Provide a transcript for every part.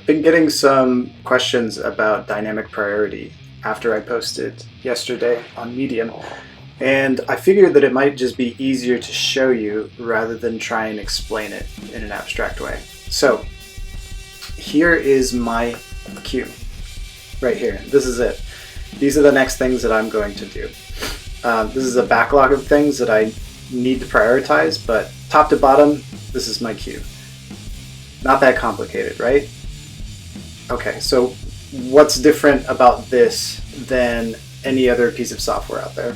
I've been getting some questions about dynamic priority after I posted yesterday on Medium, and I figured that it might just be easier to show you rather than try and explain it in an abstract way. So here is my queue right here. This is it. These are the next things that I'm going to do. This is a backlog of things that I need to prioritize, but top to bottom, this is my queue. Not that complicated, right? Okay, so what's different about this than any other piece of software out there?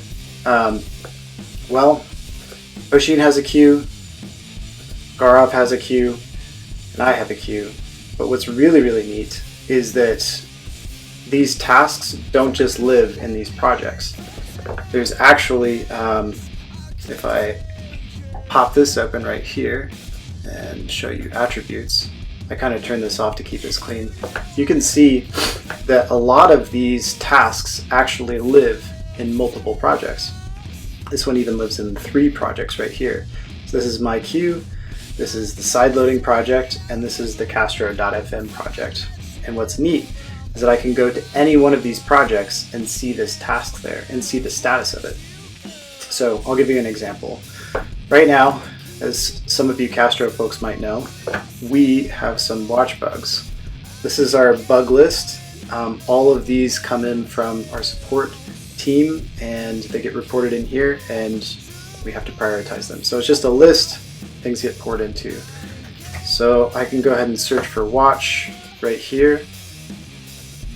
Well, Oshin has a queue, Gaurav has a queue, and I have a queue. But what's really, really neat is that these tasks don't just live in these projects. There's actually, if I pop this open right here and show you attributes, I kind of turn this off to keep this clean. You can see that a lot of these tasks actually live in multiple projects. This one even lives in 3 projects right here. So this is my queue, this is the side loading project, and this is the Castro.fm project. And what's neat is that I can go to any one of these projects and see this task there and see the status of it. So I'll give you an example. Right now, as some of you Castro folks might know, we have some watch bugs. This is our bug list. All of these come in from our support team and they get reported in here and we have to prioritize them. So it's just a list, things get poured into. So I can go ahead and search for watch right here.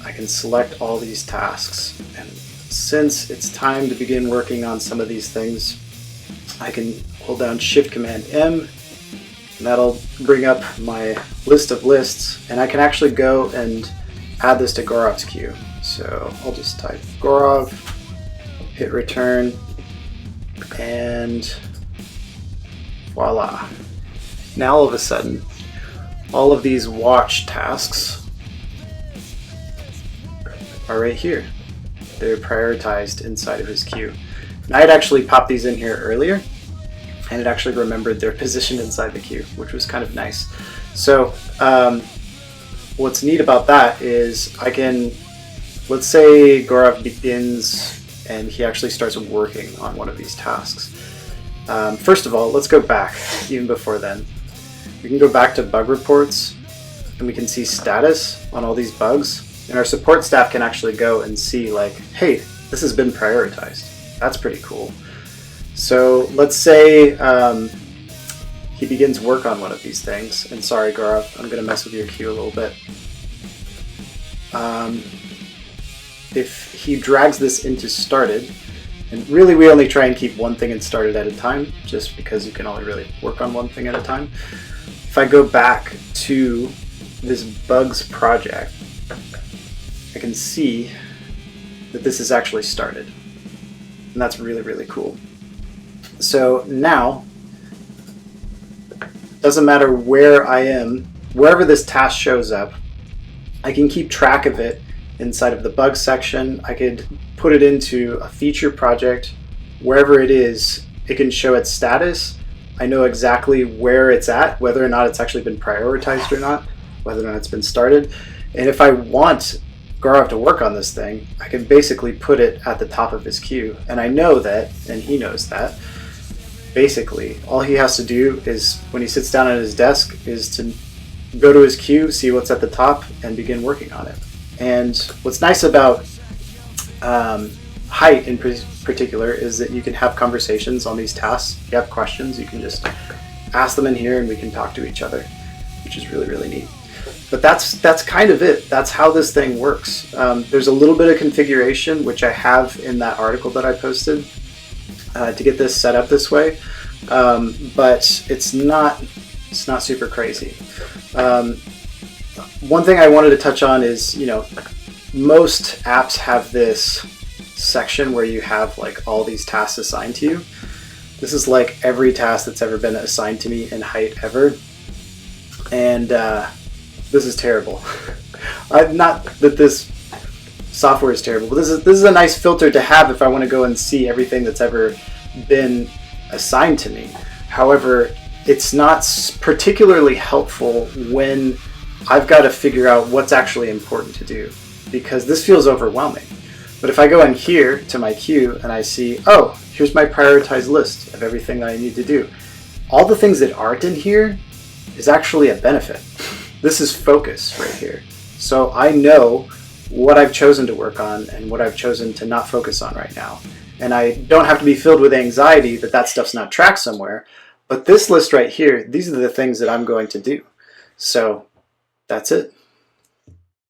I can select all these tasks, and since it's time to begin working on some of these things, I can hold down Shift Command M, and that'll bring up my list of lists, and I can actually go and add this to Gaurav's queue. So I'll just type Gaurav, hit return, and voila. Now all of a sudden, all of these watch tasks are right here. They're prioritized inside of his queue. And I had actually popped these in here earlier, and it actually remembered their position inside the queue, which was kind of nice. So what's neat about that is I can, let's say Gaurav begins and he actually starts working on one of these tasks. First of all, let's go back even before then. We can go back to bug reports and we can see status on all these bugs. And our support staff can actually go and see like, hey, this has been prioritized. That's pretty cool. So let's say he begins work on one of these things. And sorry, Gaurav, I'm going to mess with your queue a little bit. If he drags this into started, and really we only try and keep one thing in started at a time, just because you can only really work on one thing at a time. If I go back to this bugs project, I can see that this is actually started. And that's really, really cool. So now, doesn't matter where I am, wherever this task shows up, I can keep track of it inside of the bug section. I could put it into a feature project. Wherever it is, it can show its status. I know exactly where it's at, whether or not it's actually been prioritized or not, whether or not it's been started. And if I want Gaurav to work on this thing, I can basically put it at the top of his queue. And I know that, and he knows that. Basically, all he has to do is, when he sits down at his desk, is to go to his queue, see what's at the top, and begin working on it. And what's nice about Height in particular is that you can have conversations on these tasks. If you have questions, you can just ask them in here and we can talk to each other, which is really, really neat. But that's kind of it. That's how this thing works. There's a little bit of configuration, which I have in that article that I posted to get this set up this way, but it's not super crazy. One thing I wanted to touch on is, most apps have this section where you have like all these tasks assigned to you. This is like every task that's ever been assigned to me in Height ever, and this is terrible. Not that this software is terrible, but this is a nice filter to have if I want to go and see everything that's ever been assigned to me. However, it's not particularly helpful when I've got to figure out what's actually important to do, because this feels overwhelming. But if I go in here to my queue and I see, oh, here's my prioritized list of everything that I need to do, all the things that aren't in here is actually a benefit. This is focus right here. So I know what I've chosen to work on and what I've chosen to not focus on right now. And I don't have to be filled with anxiety that that stuff's not tracked somewhere. But this list right here, these are the things that I'm going to do. So that's it.